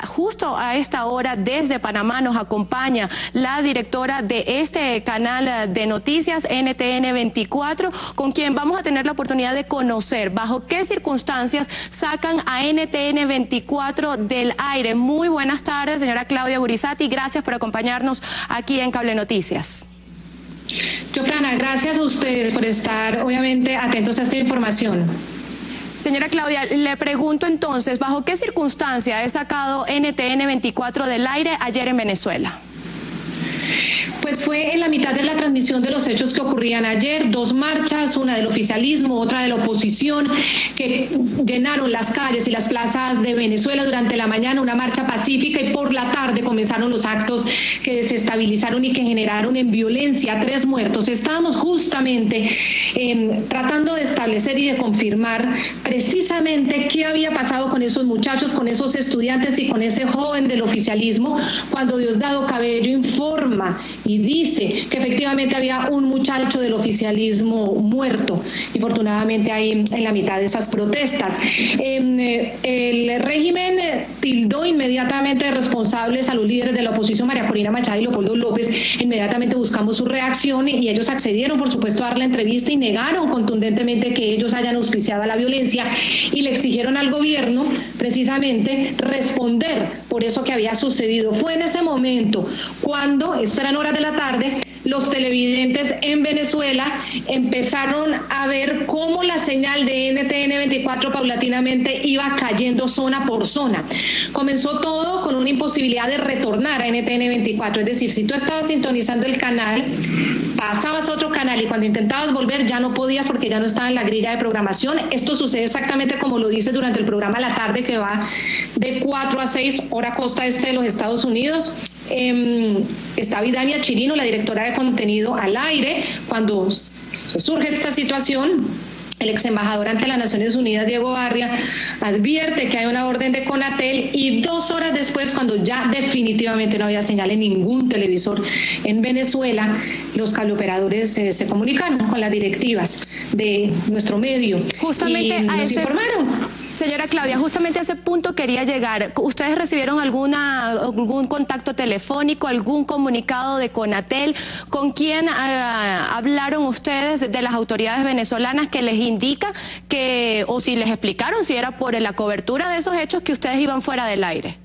Justo a esta hora desde Panamá nos acompaña la directora de este canal de noticias NTN 24, con quien vamos a tener la oportunidad de conocer bajo qué circunstancias sacan a NTN 24 del aire. Muy buenas tardes, señora Claudia Gurizati, gracias por acompañarnos aquí en Cable Noticias. Jofrana, gracias a ustedes por estar obviamente atentos a esta información. Señora Claudia, le pregunto entonces, ¿bajo qué circunstancia es sacado NTN 24 del aire ayer en Venezuela? Pues fue en la mitad de la transmisión de los hechos que ocurrían ayer, dos marchas, una del oficialismo, otra de la oposición, que llenaron las calles y las plazas de Venezuela durante la mañana, una marcha pacífica, y por la tarde comenzaron los actos que desestabilizaron y que generaron en violencia 3 muertos. Estábamos justamente tratando de establecer y de confirmar precisamente qué había pasado con esos muchachos, con esos estudiantes y con ese joven del oficialismo, cuando Diosdado Cabello informa y dice que efectivamente había un muchacho del oficialismo muerto, y afortunadamente ahí en la mitad de esas protestas. El régimen tildó inmediatamente de responsables a los líderes de la oposición, María Corina Machado y Leopoldo López. Inmediatamente buscamos su reacción y ellos accedieron, por supuesto, a dar la entrevista y negaron contundentemente que ellos hayan auspiciado la violencia, y le exigieron al gobierno precisamente responder por eso que había sucedido. Fue en ese momento cuando, esto eran horas de la tarde, los televidentes en Venezuela empezaron a ver cómo la señal de NTN 24 paulatinamente iba cayendo zona por zona. Comenzó todo con una imposibilidad de retornar a NTN 24, es decir, si tú estabas sintonizando el canal, pasabas a otro canal y cuando intentabas volver ya no podías porque ya no estaba en la grilla de programación. Esto sucede exactamente como lo dice durante el programa La Tarde, que va de 4 a 6 hora costa este de los Estados Unidos. Está Vidania Chirino, la directora de contenido, al aire cuando surge esta situación. El ex embajador ante las Naciones Unidas, Diego Barria, advierte que hay una orden de Conatel, y 2 horas después, cuando ya definitivamente no había señal en ningún televisor en Venezuela, los cableoperadores se comunicaron con las directivas de nuestro medio. Justamente y nos informaron. Señora Claudia, justamente a ese punto quería llegar. ¿Ustedes recibieron algún contacto telefónico, algún comunicado de Conatel? ¿Con quién hablaron ustedes de las autoridades venezolanas que les indica que, o si les explicaron si era por la cobertura de esos hechos que ustedes iban fuera del aire?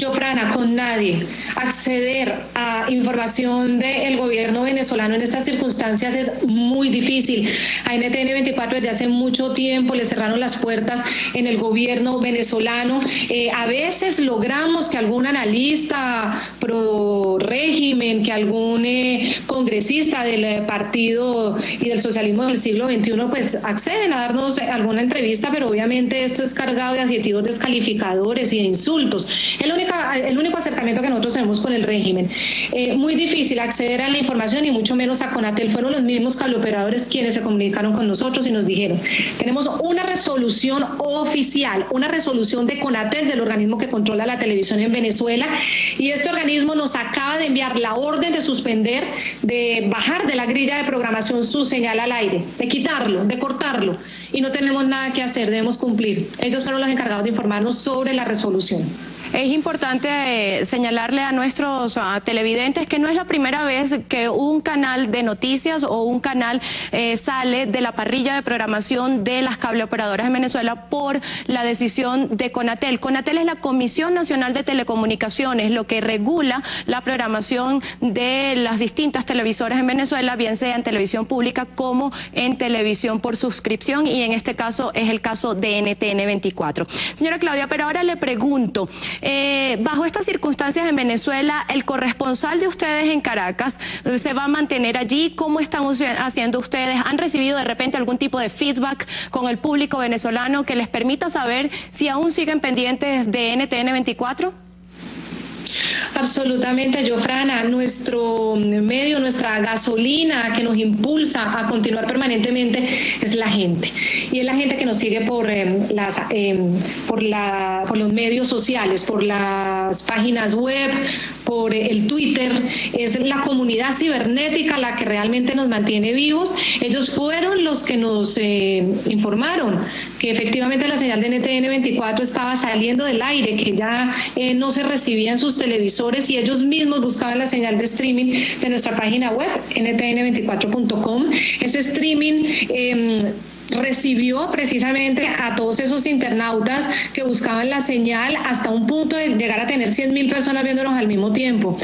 Jofrana, con nadie. Acceder a información del gobierno venezolano en estas circunstancias es muy difícil. A NTN 24 desde hace mucho tiempo le cerraron las puertas en el gobierno venezolano. A veces logramos que algún analista pro régimen, que algún congresista del partido y del socialismo del siglo XXI pues acceden a darnos alguna entrevista, pero obviamente esto es cargado de adjetivos descalificadores y de insultos. El único acercamiento que nosotros tenemos con el régimen. Muy difícil acceder a la información y mucho menos a Conatel. Fueron los mismos cableoperadores quienes se comunicaron con nosotros y nos dijeron: tenemos una resolución oficial, una resolución de Conatel, del organismo que controla la televisión en Venezuela, y este organismo nos acaba de enviar la orden de suspender, de bajar de la grilla de programación su señal al aire, de quitarlo, de cortarlo, y no tenemos nada que hacer, debemos cumplir. Ellos fueron los encargados de informarnos sobre la resolución. Es importante señalarle a nuestros televidentes que no es la primera vez que un canal de noticias o un canal sale de la parrilla de programación de las cableoperadoras en Venezuela por la decisión de Conatel. Conatel es la Comisión Nacional de Telecomunicaciones, lo que regula la programación de las distintas televisoras en Venezuela, bien sea en televisión pública como en televisión por suscripción, y en este caso es el caso de NTN 24. Señora Claudia, pero ahora le pregunto, bajo estas circunstancias en Venezuela, ¿el corresponsal de ustedes en Caracas se va a mantener allí? ¿Cómo están haciendo ustedes? ¿Han recibido de repente algún tipo de feedback con el público venezolano que les permita saber si aún siguen pendientes de NTN 24? Absolutamente, Jofrana. Nuestro medio, nuestra gasolina que nos impulsa a continuar permanentemente es la gente. Y es la gente que nos sigue por los medios sociales, por las páginas web, por el Twitter. Es la comunidad cibernética la que realmente nos mantiene vivos. Ellos fueron los que nos informaron que efectivamente la señal de NTN 24 estaba saliendo del aire, que ya no se recibía en sus televisores, y ellos mismos buscaban la señal de streaming de nuestra página web, ntn24.com. Ese streaming recibió precisamente a todos esos internautas que buscaban la señal hasta un punto de llegar a tener 100.000 personas viéndonos al mismo tiempo.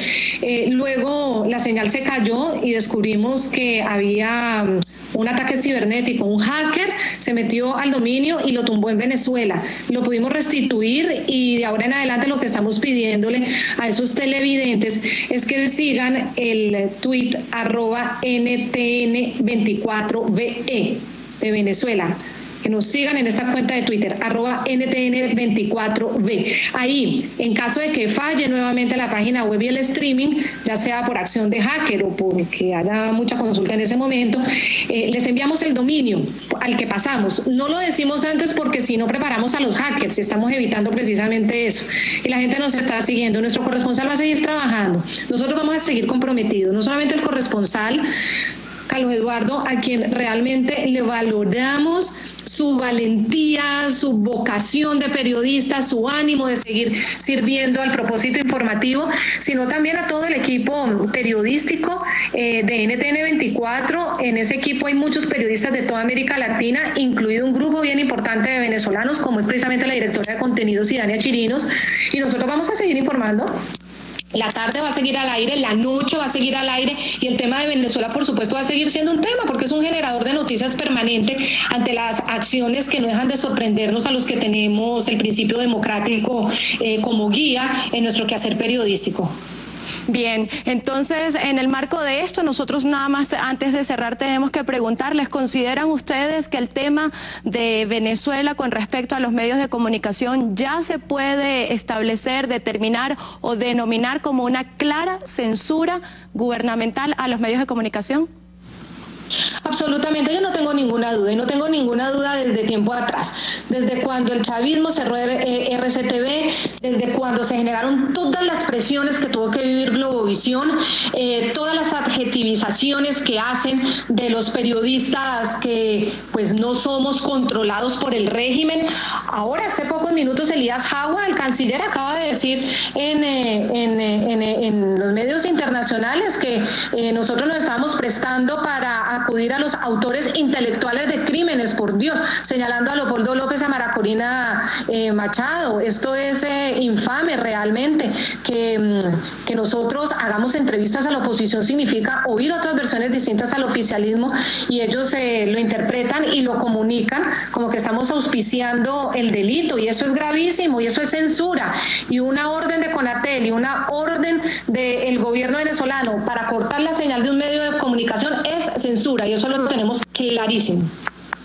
Luego la señal se cayó y descubrimos que había un ataque cibernético. Un hacker se metió al dominio y lo tumbó en Venezuela. Lo pudimos restituir, y de ahora en adelante lo que estamos pidiéndole a esos televidentes es que sigan el tweet @NTN24VE de Venezuela, que nos sigan en esta cuenta de Twitter, @NTN24V. Ahí, en caso de que falle nuevamente la página web y el streaming, ya sea por acción de hacker o porque haya mucha consulta en ese momento, les enviamos el dominio al que pasamos. No lo decimos antes porque si no preparamos a los hackers, y estamos evitando precisamente eso. Y la gente nos está siguiendo. Nuestro corresponsal va a seguir trabajando. Nosotros vamos a seguir comprometidos, no solamente el corresponsal Carlos Eduardo, a quien realmente le valoramos su valentía, su vocación de periodista, su ánimo de seguir sirviendo al propósito informativo, sino también a todo el equipo periodístico de NTN 24. En ese equipo hay muchos periodistas de toda América Latina, incluido un grupo bien importante de venezolanos, como es precisamente la directora de contenidos, Idania Chirinos, y nosotros vamos a seguir informando. La tarde va a seguir al aire, la noche va a seguir al aire, y el tema de Venezuela, por supuesto, va a seguir siendo un tema, porque es un generador de noticias permanente ante las acciones que no dejan de sorprendernos a los que tenemos el principio democrático como guía en nuestro quehacer periodístico. Bien, entonces en el marco de esto, nosotros nada más antes de cerrar tenemos que preguntarles, ¿consideran ustedes que el tema de Venezuela con respecto a los medios de comunicación ya se puede establecer, determinar o denominar como una clara censura gubernamental a los medios de comunicación? Absolutamente, yo no tengo ninguna duda, y no tengo ninguna duda desde tiempo atrás, desde cuando el chavismo cerró RCTV, desde cuando se generaron todas las presiones que tuvo que vivir Globovisión, todas las adjetivizaciones que hacen de los periodistas que pues no somos controlados por el régimen. Ahora, hace pocos minutos, Elías Jawa, el canciller, acaba de decir en los medios internacionales que nosotros nos estamos prestando para acudir a los autores intelectuales de crímenes, por Dios, señalando a Leopoldo López, a Mara Corina Machado. Esto es infame realmente. Que nosotros hagamos entrevistas a la oposición significa oír otras versiones distintas al oficialismo, y ellos lo interpretan y lo comunican como que estamos auspiciando el delito, y eso es gravísimo, y eso es censura. Y una orden de Conatel y una orden del gobierno venezolano para cortar la señal de un medio de comunicación es censura, y eso lo tenemos clarísimo.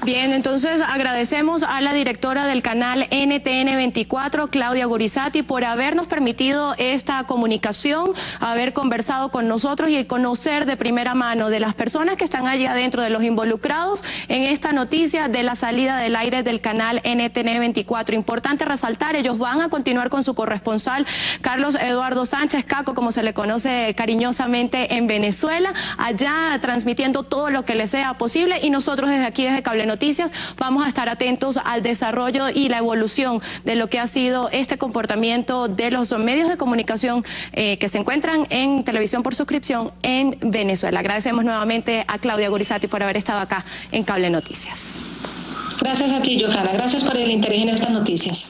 Bien, entonces agradecemos a la directora del canal NTN 24, Claudia Gorizati, por habernos permitido esta comunicación, haber conversado con nosotros y conocer de primera mano de las personas que están allí adentro, de los involucrados en esta noticia de la salida del aire del canal NTN 24. Importante resaltar, ellos van a continuar con su corresponsal, Carlos Eduardo Sánchez, Caco, como se le conoce cariñosamente en Venezuela, allá transmitiendo todo lo que les sea posible, y nosotros desde aquí, desde Cable Noticias, vamos a estar atentos al desarrollo y la evolución de lo que ha sido este comportamiento de los medios de comunicación que se encuentran en televisión por suscripción en Venezuela. Agradecemos nuevamente a Claudia Gorizati por haber estado acá en Cable Noticias. Gracias a ti, Jofrana. Gracias por el interés en estas noticias.